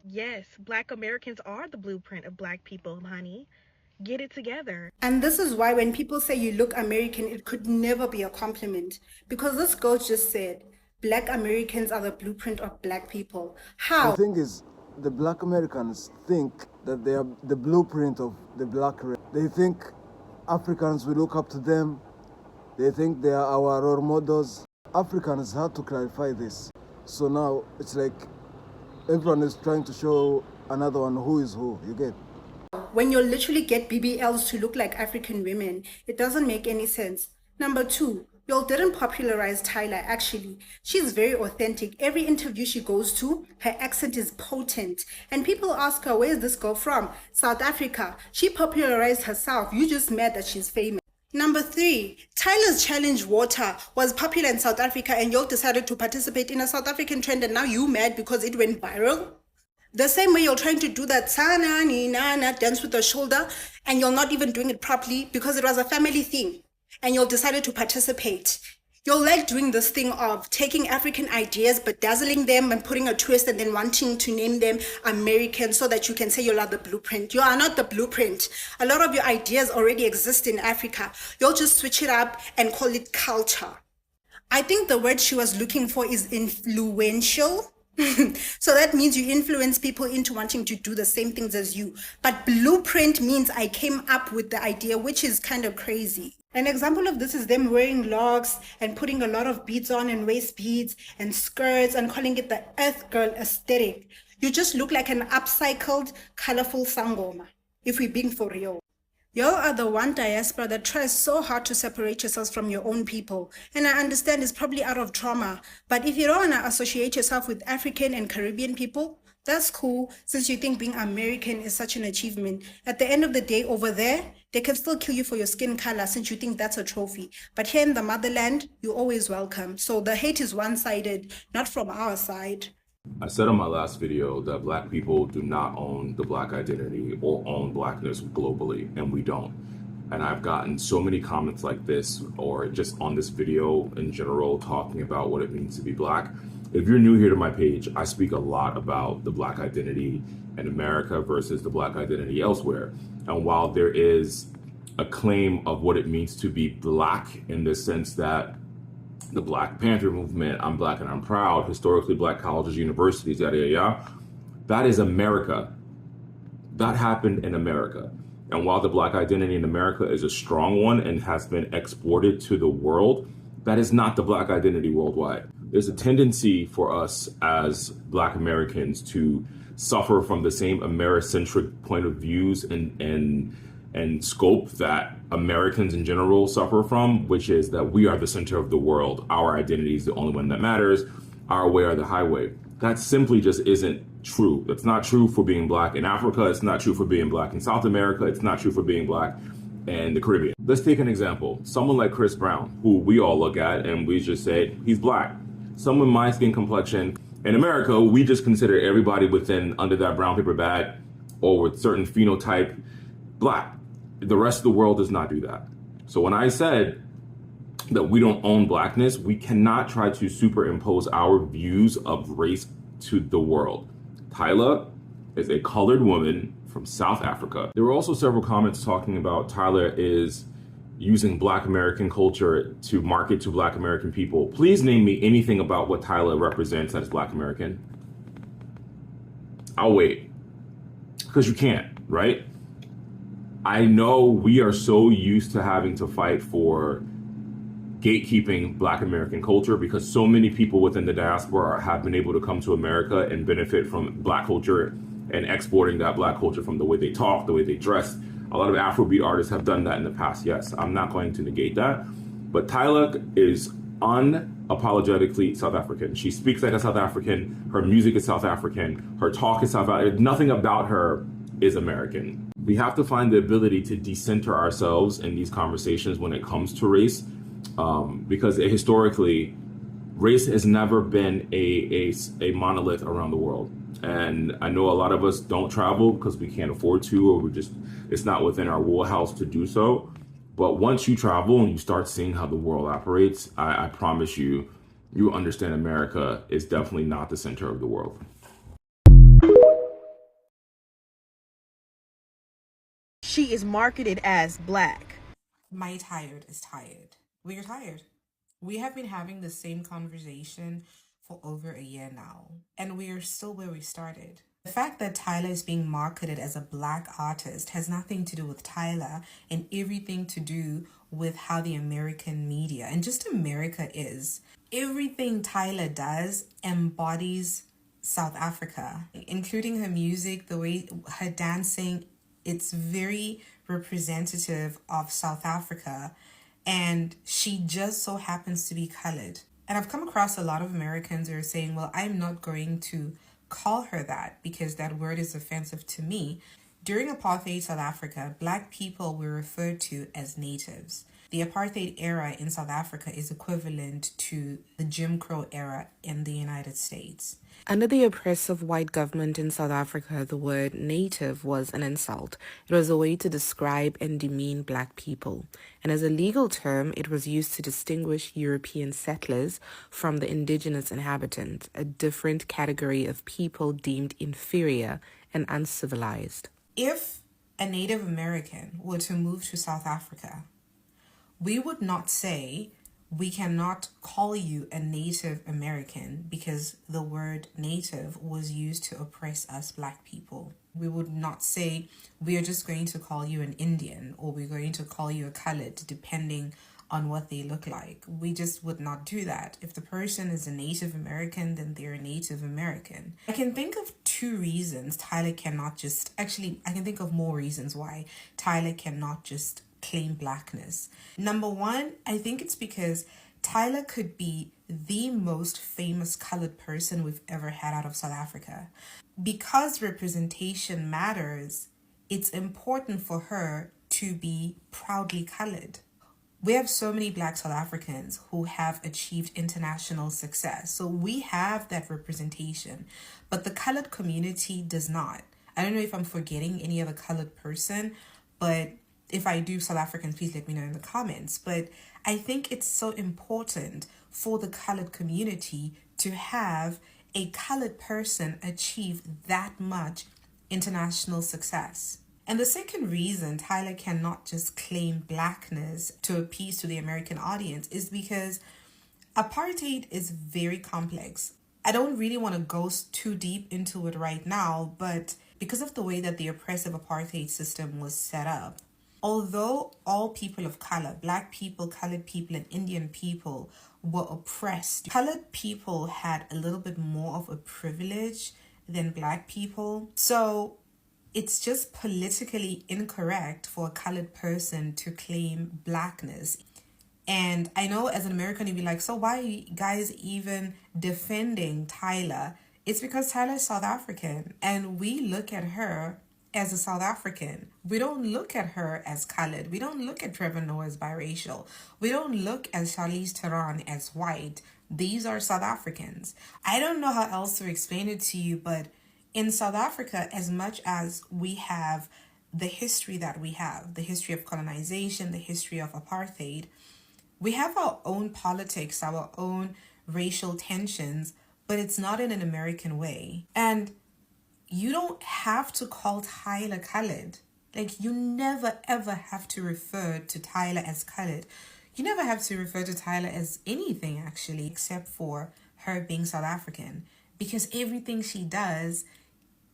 Yes, Black Americans are the blueprint of Black people, honey. Get it together. And this is why when people say you look American, it could never be a compliment. Because this girl just said, Black Americans are the blueprint of Black people. The How? thing is, the black Americans think that they are the blueprint of the black race. They think Africans will look up to them. They think they are our role models. Africans had to clarify this. So now it's like everyone is trying to show another one who is who, you get? When you literally get BBLs to look like African women, it doesn't make any sense. Number two, y'all didn't popularize Tyla, actually. She's very authentic. Every interview she goes to, her accent is potent. And people ask her, where's this girl from? South Africa. She popularized herself. You just mad that she's famous. Number three, Tyla's Challenge Water was popular in South Africa and y'all decided to participate in a South African trend and now you mad because it went viral? The same way you're trying to do that sana ni na dance with the shoulder and you're not even doing it properly because it was a family thing and you decided to participate. You're like doing this thing of taking African ideas, bedazzling them and putting a twist and then wanting to name them American so that you can say you're the blueprint. You are not the blueprint. A lot of your ideas already exist in Africa. You'll just switch it up and call it culture. I think the word she was looking for is influential. So that means you influence people into wanting to do the same things as you. But blueprint means I came up with the idea, which is kind of crazy. An example of this is them wearing locks and putting a lot of beads on and waist beads and skirts and calling it the Earth Girl aesthetic. You just look like an upcycled, colorful sangoma, if we're being for real. Y'all are the one diaspora that tries so hard to separate yourselves from your own people. And I understand it's probably out of trauma. But if you don't want to associate yourself with African and Caribbean people, that's cool, since you think being American is such an achievement. At the end of the day, over there, they can still kill you for your skin color since you think that's a trophy. But here in the motherland, you're always welcome. So the hate is one-sided, not from our side. I said on my last video that Black people do not own the Black identity or own Blackness globally, and we don't. And I've gotten so many comments like this, or just on this video in general, talking about what it means to be Black. If you're new here to my page, I speak a lot about the Black identity in America versus the Black identity elsewhere. And while there is a claim of what it means to be Black in the sense that the Black Panther movement, I'm Black and I'm proud, historically Black colleges, universities, yada, yada, yada. That is America. That happened in America. And while the Black identity in America is a strong one and has been exported to the world, that is not the Black identity worldwide. There's a tendency for us as Black Americans to suffer from the same Americentric point of views and scope that Americans in general suffer from, which is that we are the center of the world. Our identity is the only one that matters. Our way or the highway. That simply just isn't true. It's not true for being Black in Africa. It's not true for being Black in South America. It's not true for being Black in the Caribbean. Let's take an example. Someone like Chris Brown, who we all look at and we just say he's Black. Someone my skin complexion. In America, we just consider everybody under that brown paper bag or with certain phenotype Black. The rest of the world does not do that. So when I said that we don't own Blackness, we cannot try to superimpose our views of race to the world. Tyla is a colored woman from South Africa. There were also several comments talking about Tyla is using Black American culture to market to Black American people. Please name me anything about what Tyla represents that is Black American. I'll wait, because you can't, right? I know we are so used to having to fight for gatekeeping Black American culture because so many people within the diaspora have been able to come to America and benefit from Black culture and exporting that Black culture from the way they talk, the way they dress. A lot of Afrobeat artists have done that in the past. Yes, I'm not going to negate that. But Tyla is unapologetically South African. She speaks like a South African. Her music is South African. Her talk is South African. Nothing about her is American. We have to find the ability to decenter ourselves in these conversations when it comes to race, because historically, race has never been a monolith around the world. And I know a lot of us don't travel because we can't afford to, or it's not within our wheelhouse to do so. But once you travel and you start seeing how the world operates, I promise you, you understand America is definitely not the center of the world. she is marketed as black. My tired is tired. We're tired. We have been having the same conversation for over a year now, and we are still where we started. The fact that Tyla is being marketed as a black artist has nothing to do with Tyla and everything to do with how the American media and just America is. Everything Tyla does embodies South Africa, including her music, the way her dancing, it's very representative of South Africa, and she just so happens to be colored. And I've come across a lot of Americans who are saying, well, I'm not going to call her that because that word is offensive to me. During apartheid South Africa, black people were referred to as natives. The apartheid era in South Africa is equivalent to the Jim Crow era in the United States. Under the oppressive white government in South Africa, the word native was an insult. It was a way to describe and demean black people. And as a legal term, it was used to distinguish European settlers from the indigenous inhabitants, a different category of people deemed inferior and uncivilized. If a Native American were to move to South Africa, we would not say, we cannot call you a Native American because the word native was used to oppress us black people. We would not say, we are just going to call you an Indian or we're going to call you a colored depending on what they look like. We just would not do that. If the person is a Native American, then they're a Native American. I can think of two reasons Tyla cannot just, actually, I can think of more reasons why Tyla cannot just claim blackness. Number one, I think it's because Tyla could be the most famous colored person we've ever had out of South Africa. Because representation matters, it's important for her to be proudly colored. We have so many black South Africans who have achieved international success. So we have that representation, but the colored community does not. I don't know if I'm forgetting any other colored person, but if I do, South Africans, please let me know in the comments. But I think it's so important for the colored community to have a colored person achieve that much international success. And the second reason Tyla cannot just claim blackness to appease to the American audience is because apartheid is very complex. I don't really want to go too deep into it right now, but because of the way that the oppressive apartheid system was set up, although all people of color, black people, colored people, and Indian people were oppressed, colored people had a little bit more of a privilege than black people. So it's just politically incorrect for a colored person to claim blackness. And I know as an American, you'd be like, so why are you guys even defending Tyla? It's because Tyla is South African and we look at her as a South African. We don't look at her as colored. We don't look at Trevor Noah as biracial. We don't look at Charlize Theron as white. These are South Africans. I don't know how else to explain it to you, but in South Africa, as much as we have the history that we have, the history of colonization, the history of apartheid, we have our own politics, our own racial tensions, but it's not in an American way. And you don't have to call Tyla colored. Like, you never ever have to refer to Tyla as colored. You never have to refer to Tyla as anything, actually, except for her being South African. Because everything she does,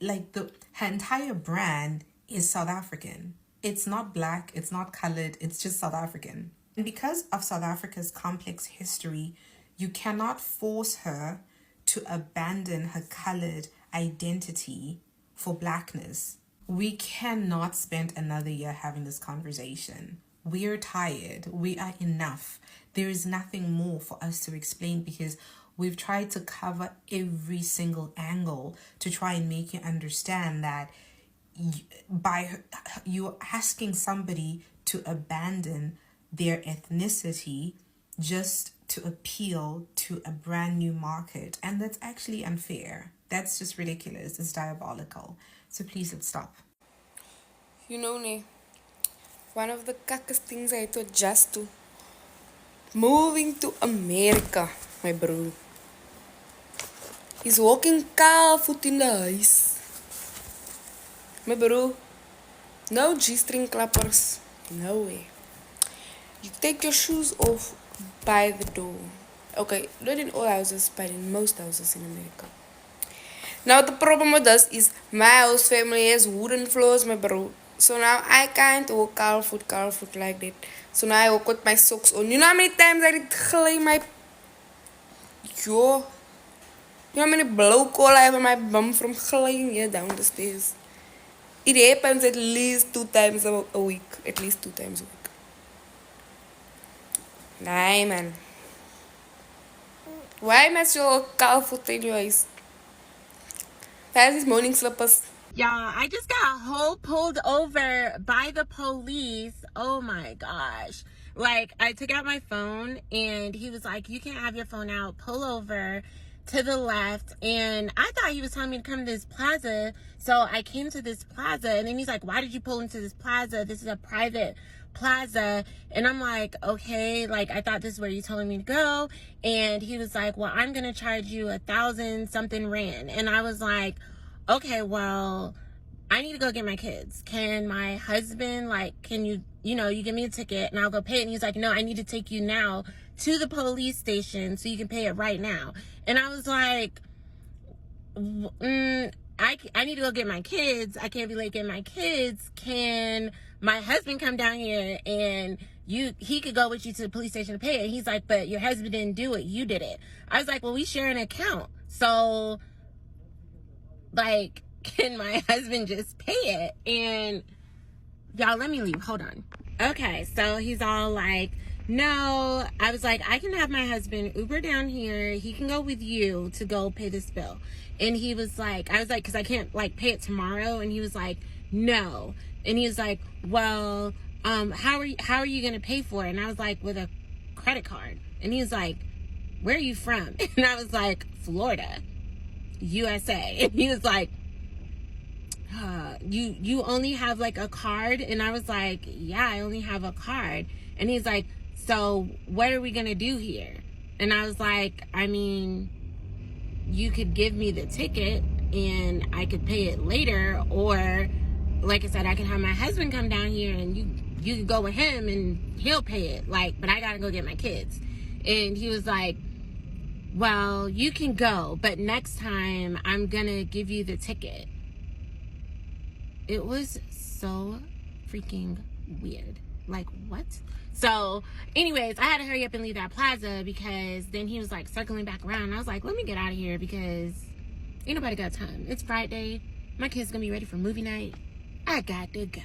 like her entire brand is South African. It's not black, it's not colored, it's just South African. And because of South Africa's complex history, you cannot force her to abandon her colored identity for blackness. We cannot spend another year having this conversation. We are tired. We are enough. There is nothing more for us to explain because we've tried to cover every single angle to try and make you understand that by you asking somebody to abandon their ethnicity just to appeal to a brand new market, and that's actually unfair. That's just ridiculous. It's diabolical. So please, let's stop. You know, ne, one of the cuckest things I had to adjust to, moving to America, my bro. He's walking barefoot in the house. My bro, No G-string clappers. No way. You take your shoes off by the door. Okay, not in all houses, but in most houses in America. Now the problem with this is my house family has wooden floors, my bro. So now I can't walk calf foot like that. So now I walk with my socks on. You know how many times I did clean my... Yo. You know how many blow call I have on my bum from cleaning here down the stairs? It happens at least 2 times a week. At least 2 times a week. Nee, man. Why must you calf foot anyways? Fancy's morning slippers. Y'all, I just got whole pulled over by the police. Oh my gosh. Like, I took out my phone and he was like, you can't have your phone out. Pull over to the left. And I thought he was telling me to come to this plaza. So I came to this plaza and then he's like, why did you pull into this plaza? This is a private plaza. And I'm like, okay, like I thought this is where you telling me to go. And he was like, well, I'm gonna charge you 1,000 something rand. And I was like, okay, well, I need to go get my kids. Can my husband, like, can you give me a ticket and I'll go pay it? And he's like, no, I need to take you now to the police station so you can pay it right now. And I was like, I need to go get my kids. I can't be late getting my kids. Can my husband come down here and he could go with you to the police station to pay it? And he's like, but your husband didn't do it. You did it. I was like, well, we share an account. So, like, can my husband just pay it? And y'all, let me leave. Hold on. Okay, so he's all like, no. I was like, I can have my husband Uber down here. He can go with you to go pay this bill. And he was like, I was like, because I can't, like, pay it tomorrow. And he was like, no. And he was like, well, how are you going to pay for it? And I was like, with a credit card. And he was like, where are you from? And I was like, Florida, USA. And he was like, you only have like a card? And I was like, yeah, I only have a card. And he's like, so what are we gonna do here? And I was like, I mean, you could give me the ticket and I could pay it later, or like I said, I can have my husband come down here and you could go with him and he'll pay it, like, but I gotta go get my kids. And he was like, well, you can go, but next time I'm gonna give you the ticket. It was so freaking weird. Like, what? So, anyways, I had to hurry up and leave that plaza because then he was like circling back around. I was like, let me get out of here because ain't nobody got time. It's Friday. My kid's gonna be ready for movie night. I got to go.